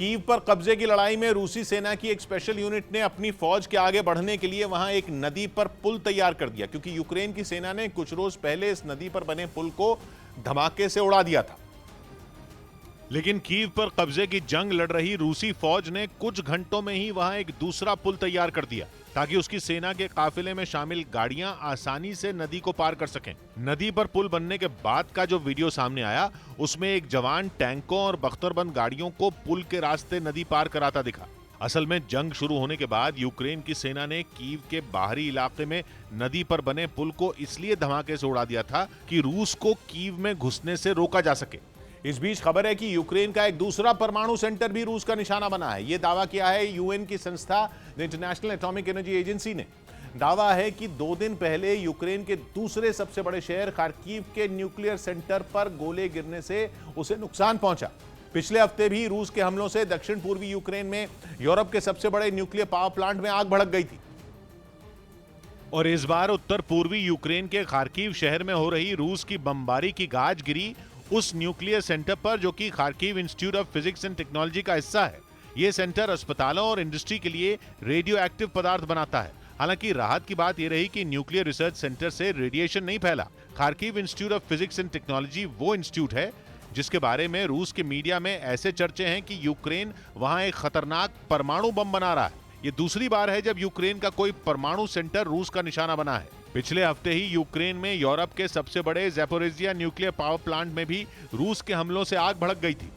Kyiv पर कब्जे की लड़ाई में रूसी सेना की एक स्पेशल यूनिट ने अपनी फौज के आगे बढ़ने के लिए वहां एक नदी पर पुल तैयार कर दिया, क्योंकि यूक्रेन की सेना ने कुछ रोज पहले इस नदी पर बने पुल को धमाके से उड़ा दिया था। लेकिन कीव पर कब्जे की जंग लड़ रही रूसी फौज ने कुछ घंटों में ही वहां एक दूसरा पुल तैयार कर दिया, ताकि उसकी सेना के काफिले में शामिल गाड़ियां आसानी से नदी को पार कर सकें। नदी पर पुल बनने के बाद का जो वीडियो सामने आया, उसमें एक जवान टैंकों और बख्तरबंद गाड़ियों को पुल के रास्ते नदी पार कराता दिखा। असल में जंग शुरू होने के बाद यूक्रेन की सेना ने कीव के बाहरी इलाके में नदी पर बने पुल को इसलिए धमाके से उड़ा दिया था कि रूस को कीव में घुसने से रोका जा सके। इस बीच खबर है कि यूक्रेन का एक दूसरा परमाणु सेंटर भी रूस का निशाना बना है। यह दावा किया है यूएन की संस्था the international atomic energy agency ने। दावा है कि 2 दिन पहले यूक्रेन के दूसरे सबसे बड़े शहर खार्किव के न्यूक्लियर सेंटर पर गोले गिरने से उसे नुकसान पहुंचा। पिछले हफ्ते भी रूस के हमलों से दक्षिण पूर्वी यूक्रेन में यूरोप के सबसे बड़े न्यूक्लियर पावर प्लांट में आग भड़क गई थी। और इस बार उत्तर पूर्वी यूक्रेन के खार्किव शहर में हो रही रूस की बमबारी की गाज गिरी उस न्यूक्लियर सेंटर पर, जो कि Kharkiv institute of physics and technology का हिस्सा है। यह सेंटर अस्पतालों और इंडस्ट्री के लिए रेडियो एक्टिव पदार्थ बनाता है। हालांकि राहत की बात यह रही कि न्यूक्लियर रिसर्च सेंटर से रेडिएशन नहीं फैला। Kharkiv institute of physics and technology वो इंस्टीट्यूट है जिसके बारे में रूस के मीडिया में ऐसे चर्चे हैं कि यूक्रेन वहां एक खतरनाक परमाणु बम बना रहा है। ये दूसरी बार है जब यूक्रेन का कोई परमाणु सेंटर रूस का निशाना बना है। पिछले हफ्ते ही यूक्रेन में यूरोप के सबसे बड़े ज़ैपोरिज़िया न्यूक्लियर पावर प्लांट में भी रूस के हमलों से आग भड़क गई थी।